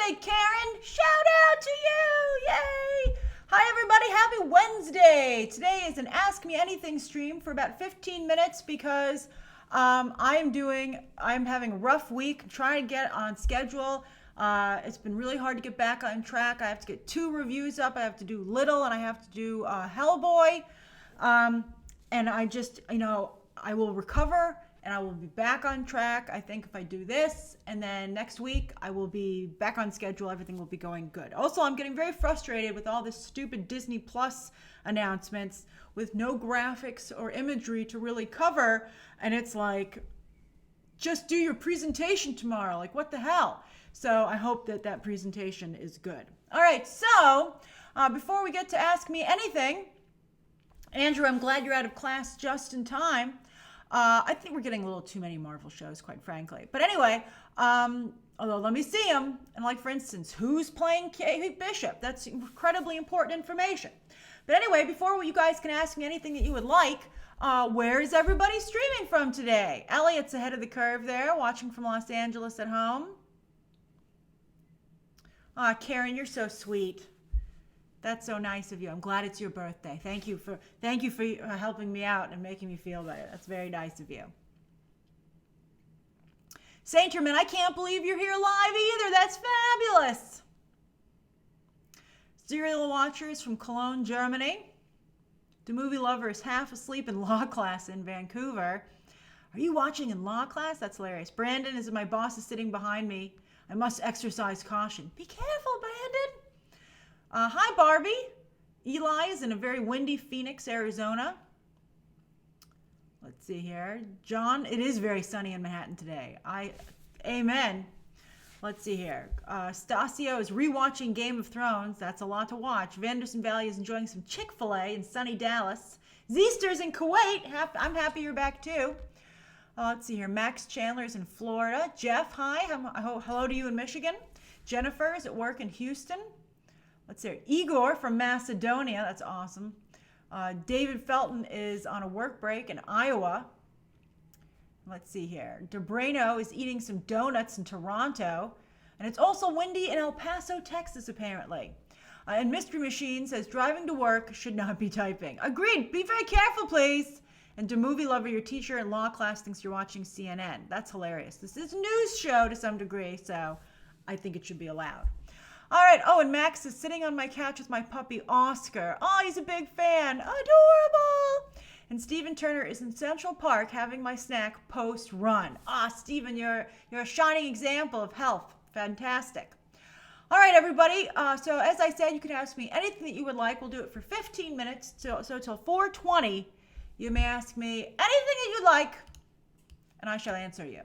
birthday, Karen. Shout out to you. Yay. Hi, everybody. Happy Wednesday. Today is an Ask Me Anything stream for about 15 minutes because I'm having a rough week trying to get on schedule. It's been really hard to get back on track. I have to get 2 reviews up. I have to do Little and I have to do Hellboy. And I just, I will recover and I will be back on track. I think if I do this and then next week I will be back on schedule, everything will be going good. Also, I'm getting very frustrated with all this stupid Disney Plus announcements with no graphics or imagery to really cover. And it's like, just do your presentation tomorrow. Like, what the hell? So I hope that presentation is good. All right, so before we get to Ask Me Anything, Andrew, I'm glad you're out of class just in time. I think we're getting a little too many Marvel shows, quite frankly. But anyway, although let me see them. And like, for instance, who's playing Kate Bishop? That's incredibly important information. But anyway, before you guys can ask me anything that you would like, where is everybody streaming from today? Elliot's ahead of the curve there, watching from Los Angeles at home. Karen, you're so sweet. That's so nice of you. I'm glad it's your birthday. Thank you for helping me out and making me feel better. That's very nice of you. Sainterman, I can't believe you're here live either. That's fabulous. Serial watchers from Cologne, Germany. The movie lover is half asleep in law class in Vancouver. Are you watching in law class? That's hilarious. Brandon is my boss is sitting behind me. I must exercise caution. Be careful, Brandon. Hi, Barbie. Eli is in a very windy Phoenix, Arizona. Let's see here. John, it is very sunny in Manhattan today. Amen. Let's see here. Stasio is rewatching Game of Thrones. That's a lot to watch. Vanderson Valley is enjoying some Chick-fil-A in sunny Dallas. Zeester's in Kuwait. I'm happy you're back too. Let's see here. Max Chandler's in Florida. Jeff, hi. Hello to you in Michigan. Jennifer is at work in Houston. Let's see here. Igor from Macedonia. That's awesome. David Felton is on a work break in Iowa. Let's see here. Debrano is eating some donuts in Toronto. And it's also windy in El Paso, Texas, apparently. And Mystery Machine says, driving to work should not be typing. Agreed. Be very careful, please. And to movie lover, your teacher in law class thinks you're watching CNN. That's hilarious. This is a news show to some degree, so I think it should be allowed. All right. Oh, and Max is sitting on my couch with my puppy, Oscar. Oh, he's a big fan. Adorable. And Stephen Turner is in Central Park having my snack post-run. Stephen, you're a shining example of health. Fantastic. All right, everybody. So as I said, you can ask me anything that you would like. We'll do it for 15 minutes. So till 4:20, you may ask me anything that you'd like, and I shall answer you.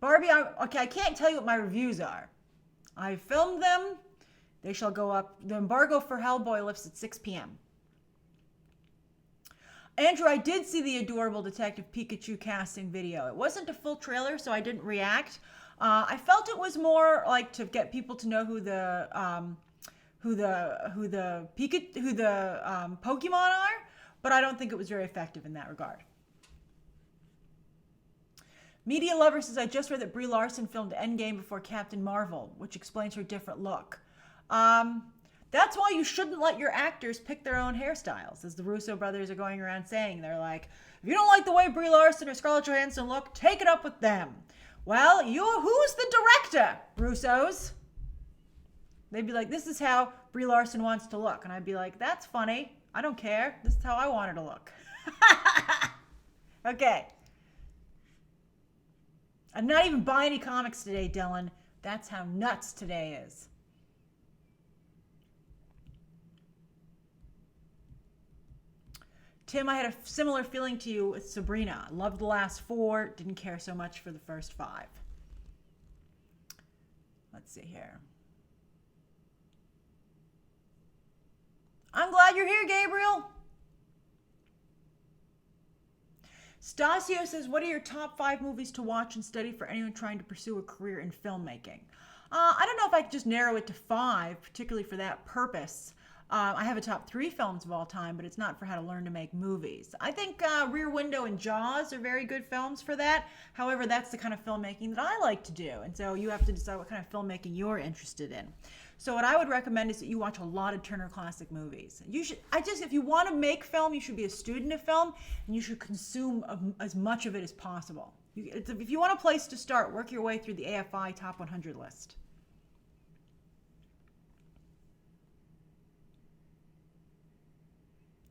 Barbie, I can't tell you what my reviews are. I filmed them. They shall go up. The embargo for Hellboy lifts at 6 p.m. Andrew, I did see the adorable Detective Pikachu casting video. It wasn't a full trailer, so I didn't react. I felt it was more like to get people to know who the Pokemon are, but I don't think it was very effective in that regard. Media Lover says, I just read that Brie Larson filmed Endgame before Captain Marvel, which explains her different look. That's why you shouldn't let your actors pick their own hairstyles, as the Russo brothers are going around saying. They're like, if you don't like the way Brie Larson or Scarlett Johansson look, take it up with them. Well, who's the director, Russos? They'd be like, this is how Brie Larson wants to look. And I'd be like, that's funny. I don't care. This is how I want her to look. Okay. I'm not even buying any comics today, Dylan. That's how nuts today is. Tim, I had a similar feeling to you with Sabrina. I loved the last 4, didn't care so much for the first 5. Let's see here. I'm glad you're here, Gabriel. Stasio says, what are your top 5 movies to watch and study for anyone trying to pursue a career in filmmaking? I don't know if I could just narrow it to 5, particularly for that purpose. I have a top 3 films of all time, but it's not for how to learn to make movies. I think Rear Window and Jaws are very good films for that. However, that's the kind of filmmaking that I like to do. And so you have to decide what kind of filmmaking you're interested in. So what I would recommend is that you watch a lot of Turner Classic Movies. If you want to make film, you should be a student of film, and you should consume as much of it as possible. If you want a place to start, work your way through the AFI Top 100 list.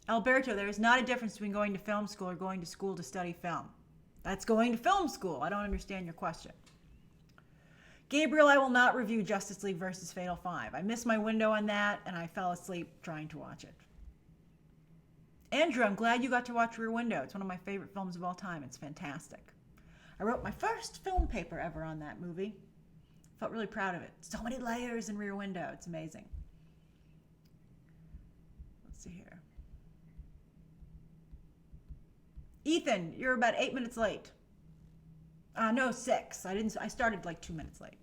Alberto, there is not a difference between going to film school or going to school to study film. That's going to film school. I don't understand your question. Gabriel, I will not review Justice League versus Fatal 5. I missed my window on that, and I fell asleep trying to watch it. Andrew, I'm glad you got to watch Rear Window. It's one of my favorite films of all time. It's fantastic. I wrote my first film paper ever on that movie. Felt really proud of it. So many layers in Rear Window. It's amazing. Let's see here. Ethan, you're about 8 minutes late. No, 6. I started like 2 minutes late.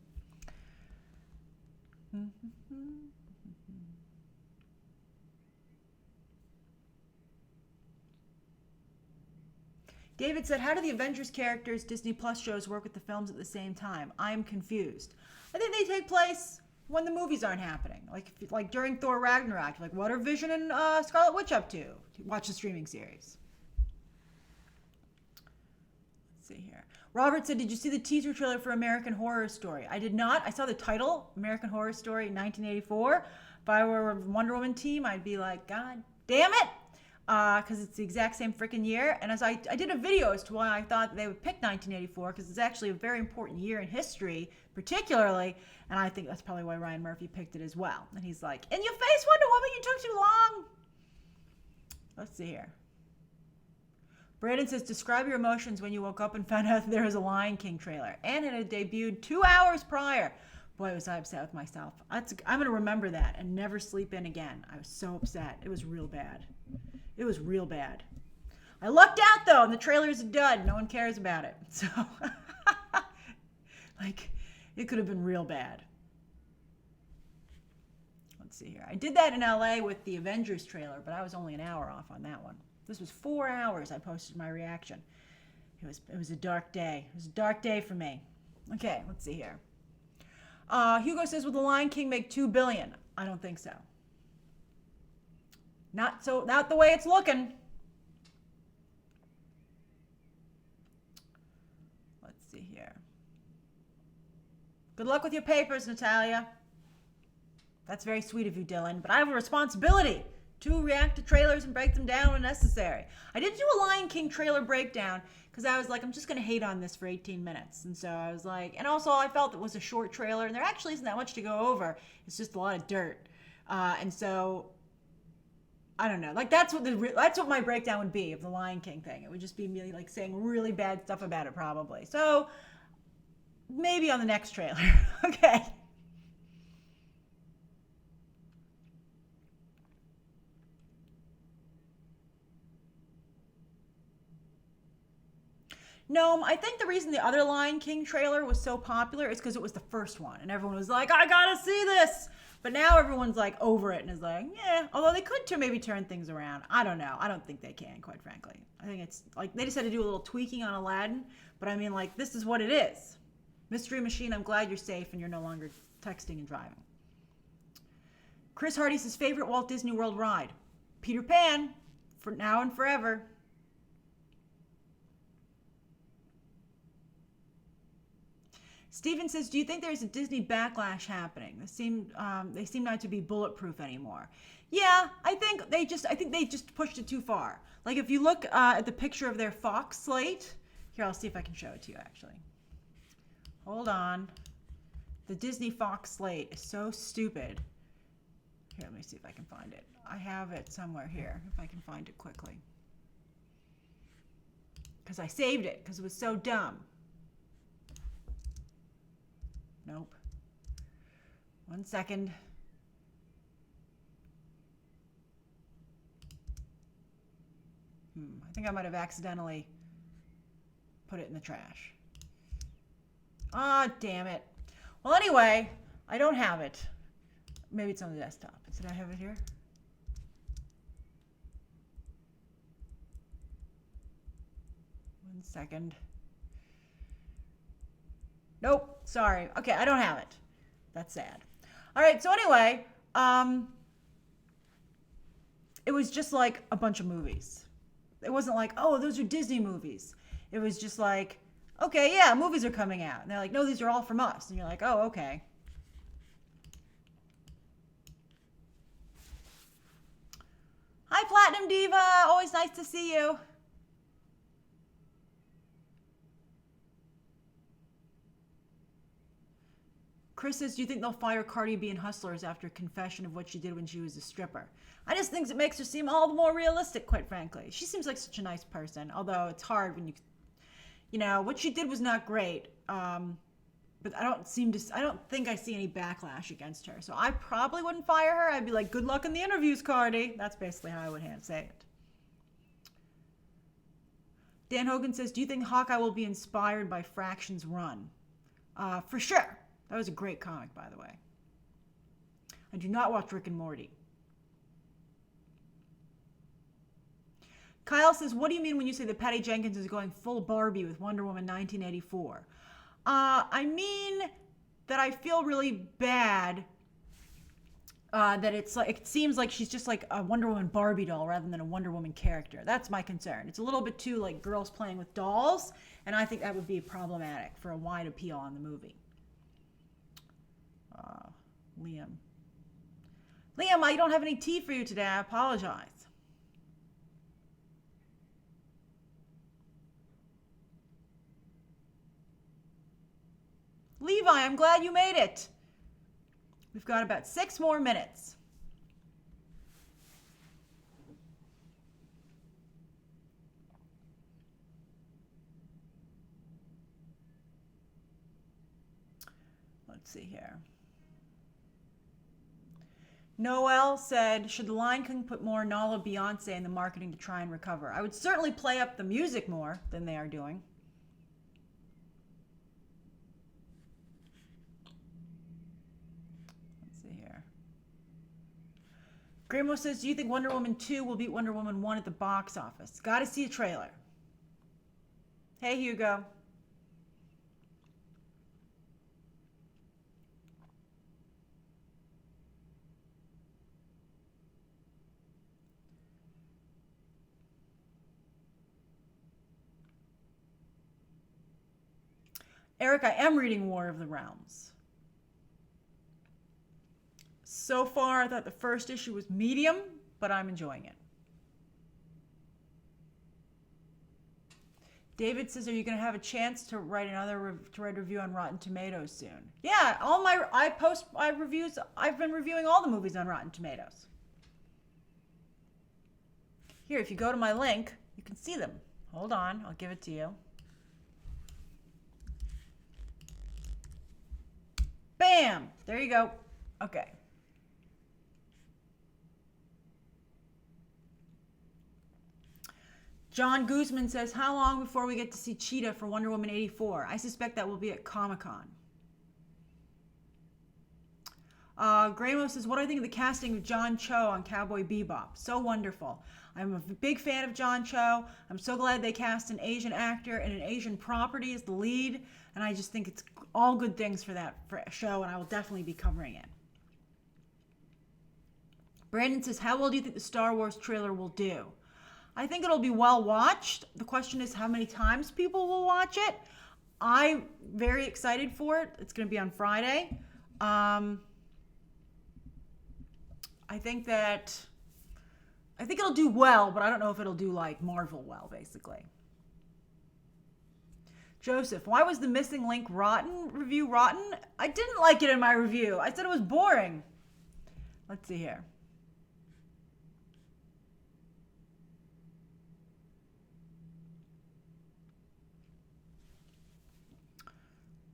David said, how do the Avengers characters Disney Plus shows work with the films at the same time? I'm confused. I think they take place when the movies aren't happening. Like during Thor Ragnarok, like what are Vision and Scarlet Witch up to? Watch the streaming series. Let's see here. Robert said, did you see the teaser trailer for American Horror Story? I did not. I saw the title, American Horror Story 1984. If I were a Wonder Woman team, I'd be like, God damn it. Because it's the exact same freaking year. And as I did a video as to why I thought they would pick 1984, because it's actually a very important year in history, particularly. And I think that's probably why Ryan Murphy picked it as well. And he's like, in your face, Wonder Woman, you took too long. Let's see here. Brandon says, describe your emotions when you woke up and found out there was a Lion King trailer. And it had debuted 2 hours prior. Boy, was I upset with myself. I'm going to remember that and never sleep in again. I was so upset. It was real bad. It was real bad. I lucked out, though, and the trailer's a dud. No one cares about it. So, it could have been real bad. Let's see here. I did that in LA with the Avengers trailer, but I was only an hour off on that one. This was 4 hours I posted my reaction. It was a dark day. It was a dark day for me. Okay, let's see here. Hugo says, will the Lion King make $2 billion? I don't think so. Not the way it's looking. Let's see here. Good luck with your papers, Natalia. That's very sweet of you, Dylan. But I have a responsibility to react to trailers and break them down when necessary. I did do a Lion King trailer breakdown because I was like, I'm just going to hate on this for 18 minutes. And so I was like, and also I felt it was a short trailer and there actually isn't that much to go over. It's just a lot of dirt. And so I don't know. Like that's what my breakdown would be of the Lion King thing. It would just be me like saying really bad stuff about it probably. So maybe on the next trailer. Okay. No, I think the reason the other Lion King trailer was so popular is because it was the first one. And everyone was like, I gotta see this. But now everyone's like over it and is like, yeah. Although they could maybe turn things around. I don't know. I don't think they can, quite frankly. I think it's like they just had to do a little tweaking on Aladdin. But I mean, like, this is what it is. Mystery Machine, I'm glad you're safe and you're no longer texting and driving. Chris Hardy says, favorite Walt Disney World ride? Peter Pan, for now and forever. Steven says, do you think there's a Disney backlash happening? They seem not to be bulletproof anymore. Yeah, I think they just pushed it too far. Like if you look at the picture of their Fox slate, here, I'll see if I can show it to you actually. Hold on. The Disney Fox slate is so stupid. Here, let me see if I can find it. I have it somewhere here, if I can find it quickly. Because I saved it, because it was so dumb. Nope. 1 second. I think I might have accidentally put it in the trash. Ah, damn it. Well, anyway, I don't have it. Maybe it's on the desktop. Did I have it here? second. Nope, sorry. Okay, I don't have it. That's sad. All right, so anyway, it was just like a bunch of movies. It wasn't like, oh, those are Disney movies. It was just like, okay, yeah, movies are coming out. And they're like, no, these are all from us. And you're like, oh, okay. Hi, Platinum Diva. Always nice to see you. Chris says, do you think they'll fire Cardi B and Hustlers after a confession of what she did when she was a stripper? I just think it makes her seem all the more realistic, quite frankly. She seems like such a nice person, although it's hard when you know, what she did was not great. But I don't think I see any backlash against her. So I probably wouldn't fire her. I'd be like, good luck in the interviews, Cardi. That's basically how I would say it. Dan Hogan says, do you think Hawkeye will be inspired by Fraction's run? For sure. That was a great comic, by the way. I do not watch Rick and Morty. Kyle says, what do you mean when you say that Patty Jenkins is going full Barbie with Wonder Woman 1984? I mean that I feel really bad that it's like, it seems like she's just like a Wonder Woman Barbie doll rather than a Wonder Woman character. That's my concern. It's a little bit too like girls playing with dolls, and I think that would be problematic for a wide appeal on the movie. Liam, I don't have any tea for you today. I apologize. Levi, I'm glad you made it. We've got about 6 more minutes. Let's see here. Noel said, should the Lion King put more Nala Beyonce in the marketing to try and recover? I would certainly play up the music more than they are doing. Let's see here. Grimo says, do you think Wonder Woman 2 will beat Wonder Woman 1 at the box office? Gotta see a trailer. Hey, Hugo. Eric, I am reading War of the Realms. So far, I thought the first issue was medium, but I'm enjoying it. David says, are you going to have a chance to write a review on Rotten Tomatoes soon? Yeah, reviews. I've been reviewing all the movies on Rotten Tomatoes. Here, if you go to my link, you can see them. Hold on, I'll give it to you. Bam! There you go. Okay. John Guzman says, how long before we get to see Cheetah for Wonder Woman 84? I suspect that will be at Comic-Con. Gramo says, what do I think of the casting of John Cho on Cowboy Bebop? So wonderful. I'm a big fan of John Cho. I'm so glad they cast an Asian actor and an Asian property as the lead. And I just think it's all good things for that show, and I will definitely be covering it. Brandon says, how well do you think the Star Wars trailer will do? I think it'll be well watched. The question is how many times people will watch it. I'm very excited for it. It's going to be on Friday. I think it'll do well, but I don't know if it'll do like Marvel well, basically. Joseph, why was the Missing Link review rotten? I didn't like it in my review. I said it was boring. Let's see here.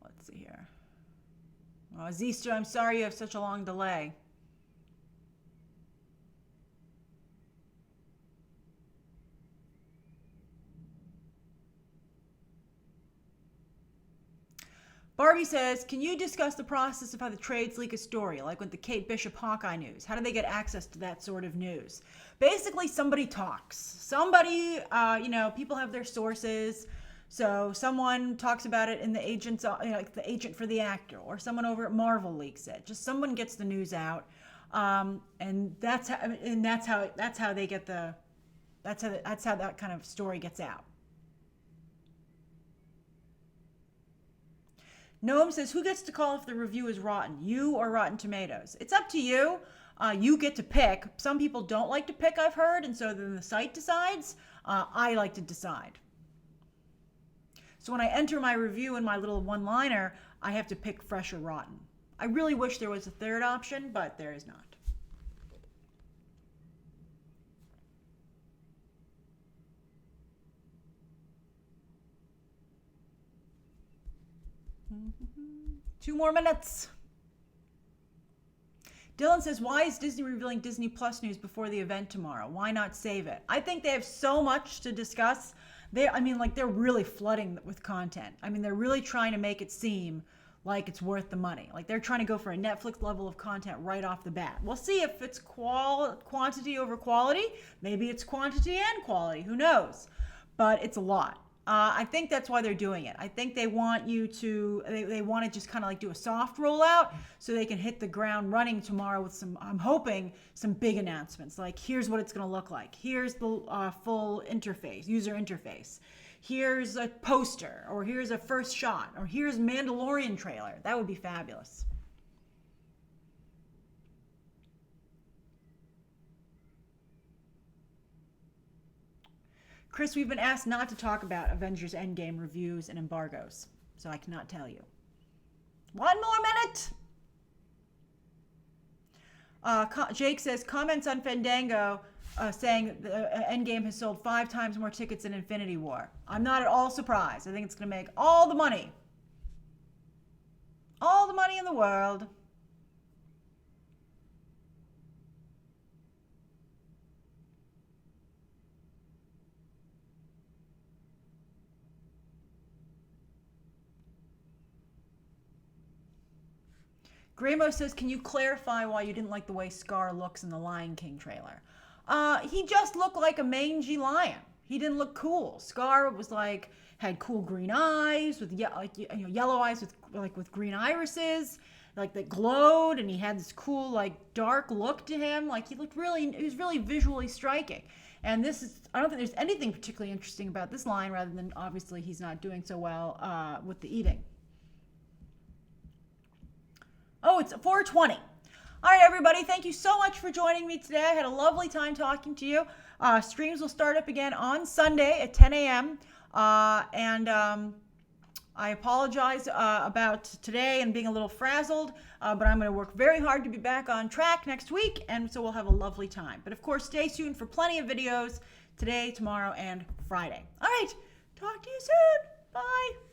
Let's see here. Oh, Zista, I'm sorry you have such a long delay. Barbie says, can you discuss the process of how the trades leak a story, like with the Kate Bishop Hawkeye news? How do they get access to that sort of news? Basically, somebody talks. Somebody, people have their sources. So someone talks about it in the agent's, like the agent for the actor, or someone over at Marvel leaks it. Just someone gets the news out, and that's how they get the, that's how that kind of story gets out. Noam says, who gets to call if the review is rotten, you or Rotten Tomatoes? It's up to you. You get to pick. Some people don't like to pick, I've heard, and so then the site decides. I like to decide. So when I enter my review in my little one-liner, I have to pick fresh or rotten. I really wish there was a third option, but there is not. Mm-hmm. 2 more minutes. Dylan says, why is Disney revealing Disney Plus news before the event tomorrow? Why not save it? I think they have so much to discuss. They're really flooding with content. I mean, they're really trying to make it seem like it's worth the money. Like they're trying to go for a Netflix level of content right off the bat. We'll see if it's quantity over quality. Maybe it's quantity and quality. Who knows? But it's a lot. I think that's why they're doing it. I think they want you to, they want to just kind of like do a soft rollout so they can hit the ground running tomorrow with some, I'm hoping, some big announcements. Like, here's what it's going to look like. Here's the full interface, user interface. Here's a poster, or here's a first shot, or here's Mandalorian trailer. That would be fabulous. Chris, we've been asked not to talk about Avengers Endgame reviews and embargoes, so I cannot tell you. 1 more minute. Jake says, comments on Fandango saying Endgame has sold 5 times more tickets than Infinity War. I'm not at all surprised. I think it's going to make all the money. All the money in the world. Gramo says, can you clarify why you didn't like the way Scar looks in the Lion King trailer? He just looked like a mangy lion. He didn't look cool. Scar was like, had cool green eyes with yellow eyes with green irises, like that glowed, and he had this cool like dark look to him. Like he was really visually striking. And I don't think there's anything particularly interesting about this line, rather than obviously he's not doing so well with the eating. Oh, it's 4:20. All right, everybody, thank you so much for joining me today. I had a lovely time talking to you. Streams will start up again on Sunday at 10 a.m. I apologize about today and being a little frazzled, but I'm going to work very hard to be back on track next week, and so we'll have a lovely time. But of course, stay tuned for plenty of videos today, tomorrow, and Friday. All right, talk to you soon. Bye.